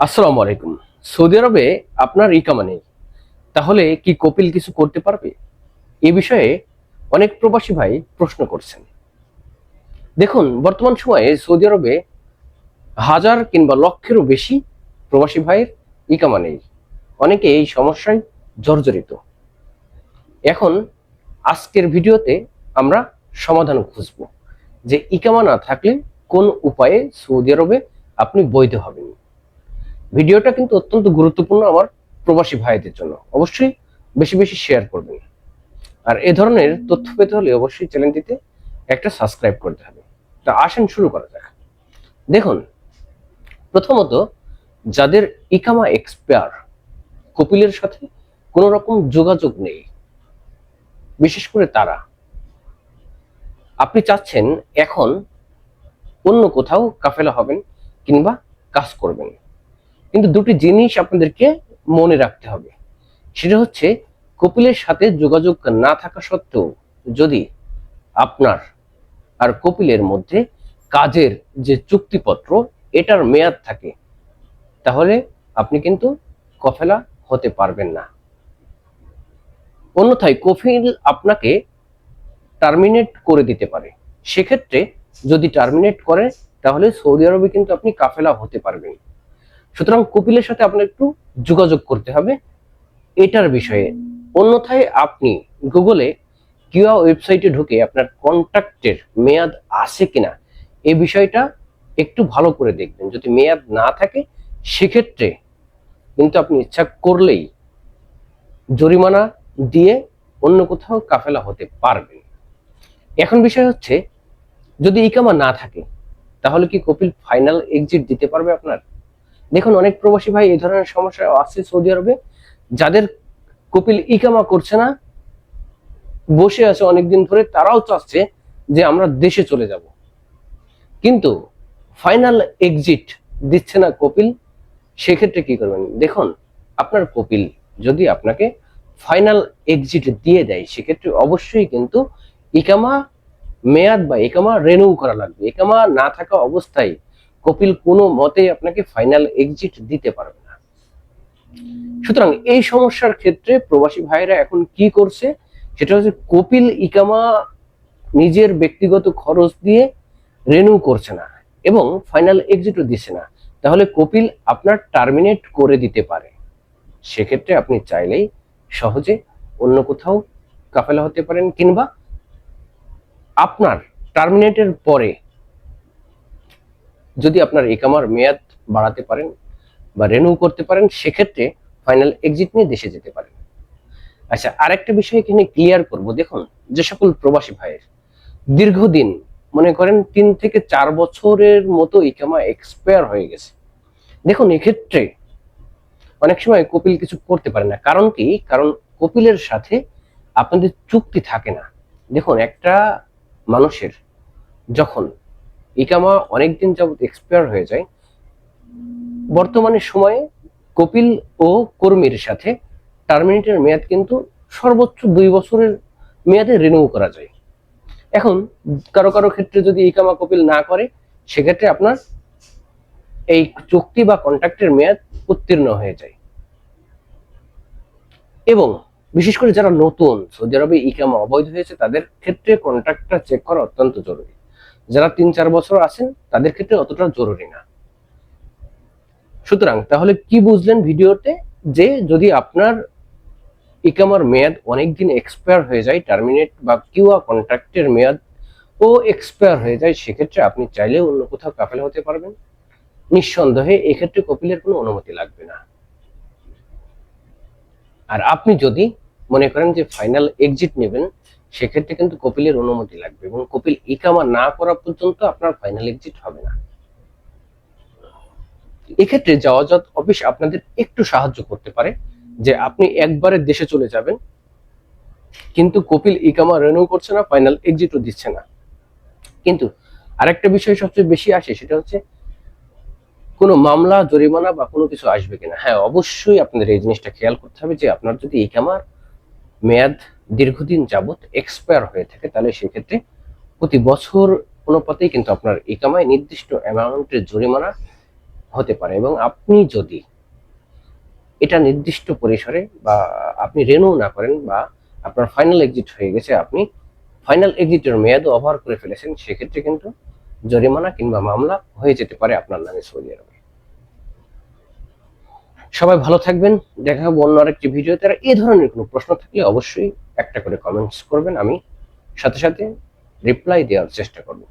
আসসালামু আলাইকুম। সৌদি আরবে আপনার ইকামা নেই, তাহলে কি কপিল কিছু করতে পারবে? এ বিষয়ে অনেক প্রবাসী ভাই প্রশ্ন করছেন। দেখুন, বর্তমান সময়ে সৌদি আরবে হাজার কিংবা লক্ষেরও বেশি প্রবাসী ভাইয়ের ইকামা নেই। অনেকে এই সমস্যায় জর্জরিত। এখন আজকের ভিডিওতে আমরা সমাধান খুঁজব যে ইকামা না থাকলে কোন উপায়ে সৌদি আরবে আপনি বৈধ হবেন। ভিডিওটা কিন্তু অত্যন্ত গুরুত্বপূর্ণ আমার প্রবাসী ভাইদের জন্য। অবশ্যই বেশি বেশি শেয়ার করবেন। আর এ ধরনের তথ্য পেতে হলে অবশ্যই চ্যানেলটিতে একটা সাবস্ক্রাইব করতে হবে। তা আসেন শুরু করা যাক। দেখুন, প্রথমত যাদের ইকামা এক্সপায়ার, কপিলের সাথে কোনো রকম যোগাযোগ নেই, বিশেষ করে তারা, আপনি চাচ্ছেন এখন অন্য কোথাও কাফেলা হবেন কিংবা কাজ করবেন, কিন্তু দুটি জিনিস আপনাদেরকে মনে রাখতে হবে। সেটা হচ্ছে, কপিলের সাথে যোগাযোগ না থাকা সত্ত্বেও যদি আপনার আর কপিলের মধ্যে কাজের যে চুক্তিপত্র এটার মেয়াদ থাকে, তাহলে আপনি কিন্তু কফেলা হতে পারবেন না। অন্যথায় কফিল আপনাকে টার্মিনেট করে দিতে পারে। সেক্ষেত্রে যদি টার্মিনেট করে, তাহলে সৌদি আরবে কিন্তু আপনি কাফেলা হতে পারবেন। সুতরাং কপিলের সাথে আপনার একটু যোগাযোগ করতে হবে এটার বিষয়ে। অন্যথায় আপনি গুগলে কিউয়া ওয়েবসাইটে ঢুকে আপনার কন্ট্রাক্টের মেয়াদ আছে কিনা এই বিষয়টা একটু ভালো করে দেখবেন। যদি মেয়াদ না থাকে, সেক্ষেত্রে কিন্তু আপনি ইচ্ছা করলেই জরিমানা দিয়ে অন্য কোথাও কাফেলা হতে পারবেন। এখন বিষয় হচ্ছে, যদি ইকামা না থাকে, তাহলে কি কপিল ফাইনাল এক্সিট দিতে পারবে আপনার? দেখুন, অনেক প্রবাসী ভাই এই ধরনের সমস্যা আছে সৌদি আরবে, যাদের কপিল ইকামা করছে না, বসে আছে অনেকদিন ধরে, তারাও চাচ্ছে যে আমরা দেশে চলে যাব, কিন্তু ফাইনাল এক্সিট দিচ্ছে না কপিল। সেক্ষেত্রে কি করবেন? দেখুন, আপনার কপিল যদি আপনাকে ফাইনাল এক্সিট দিয়ে দেয়, সেক্ষেত্রে অবশ্যই কিন্তু ইকামা মেয়াদ বা ইকামা রেনিউ করা লাগবে। ইকামা না থাকা অবস্থায় কপিল কোনো মতেই আপনাকে ফাইনাল এক্সিট দিতে পারবে না। সুতরাং এই সমস্যার ক্ষেত্রে প্রবাসী ভাইরা এখন কি করছে, সেটা হচ্ছে কপিল ইকামা নিজের ব্যক্তিগত খরচ দিয়ে রেনিউ করছে না এবং ফাইনাল এক্সিটও দিচ্ছে না। তাহলে কপিল আপনার টার্মিনেট করে দিতে পারে। সেক্ষেত্রে আপনি চাইলেই সহজে অন্য কোথাও কাফেলা হতে পারেন, কিংবা আপনার টার্মিনেটের পরে যদি আপনার ইকামার মেয়াদ বাড়াতে পারেন বা রেনিউ করতে পারেন, সেক্ষেত্রে ফাইনাল এক্সিট নিয়ে দেশে যেতে পারেন। আচ্ছা, আরেকটা বিষয় এখানে ক্লিয়ার করব। দেখুন, যে সকল প্রবাসী ভাইয়ের দীর্ঘদিন, মনে করেন 3 থেকে 4 বছরের মতো ইকামা এক্সপায়ার হয়ে গেছে, দেখুন এক্ষেত্রে অনেক সময় কপিল কিছু করতে পারে না। কারণ কি? কারণ কপিলের সাথে আপনাদের চুক্তি থাকে না। দেখুন, একটা মানুষের যখন ইকামা অনেকদিন যাবত এক্সপায়ার হয়ে যায়, বর্তমানে সময়ে কপিল ও কর্মীর সাথে টার্মিনেটের মেয়াদ কিন্তু সর্বোচ্চ 2 বছরের মেয়াদে রিনিউ করা যায়। এখন কারো কারো ক্ষেত্রে যদি ইকামা কপিল না করে, সেক্ষেত্রে আপনার এই চুক্তি বা কন্ট্রাক্টের মেয়াদ উত্তীর্ণ হয়ে যায়। এবং বিশেষ করে যারা নতুন সৌদি আরবে ইকামা অবৈধ হয়েছে, তাদের ক্ষেত্রে কন্ট্রাক্টটা চেক করা অত্যন্ত জরুরি। যারা 3-4 বছর আছেন, তাদের ক্ষেত্রে অতটা জরুরি না। সুতরাং তাহলে কি বুঝলেন ভিডিওতে, যে যদি আপনার ইকামার মেয়াদ অনেকদিন এক্সপায়ার হয়ে যায়, টার্মিনেট বা কিউয়া কন্ট্রাক্টের মেয়াদ ও এক্সপায়ার হয়ে যায়, সেক্ষেত্রে আপনি চাইলে অন্য কোথাও কাফেলা হতে পারবেন। নিঃসন্দেহে এক্ষেত্রে কপিলের কোনো অনুমতি লাগবে না। আর আপনি যদি মনে করেন যে ফাইনাল এক্সিট নেবেন, সেক্ষেত্রে কিন্তু কপিলের অনুমতি লাগবে, এবং কপিল ইকামা না করা পর্যন্ত আপনার ফাইনাল এক্সিট হবে না। এক্ষেত্রে জাওয়াজাত অফিস আপনাদের একটু সাহায্য করতে পারে, যে আপনি একবারে দেশে চলে যাবেন, কিন্তু কপিল ইকামা রিনিউ করছে না, ফাইনাল এক্সিটও দিচ্ছে না। কিন্তু আরেকটা বিষয় সবচেয়ে বেশি আসে, সেটা হচ্ছে কোনো মামলা, জরিমানা বা কোনো কিছু আসবে কিনা। হ্যাঁ, অবশ্যই আপনাদের এই জিনিসটা খেয়াল করতে হবে, যে আপনার যদি ইকামার মেয়াদ দীর্ঘদিন যাবত এক্সপায়ার হয়ে থাকে, তাহলে সেক্ষেত্রে প্রতি বছর অনুপাতেই কিন্তু আপনার ইকামায় নির্দিষ্ট অ্যামাউন্টের জরিমানা হতে পারে। এবং আপনি যদি এটা নির্দিষ্ট পরিসরে বা আপনি রেনু না করেন বা আপনার ফাইনাল এক্সিট হয়ে গেছে, আপনি ফাইনাল এক্সিটের মেয়াদও ওভার করে ফেলেছেন, সেক্ষেত্রে কিন্তু জরিমানা কিংবা মামলা হয়ে যেতে পারে আপনার নামে সৌদি আরবে। সবাই ভালো থাকবেন, দেখা হবে অন্য আরেকটি ভিডিওতে। আর এই ধরনের কোনো প্রশ্ন থাকলে অবশ্যই একটা করে কমেন্টস করবেন, আমি সাথে সাথে রিপ্লাই দেওয়ার চেষ্টা করব।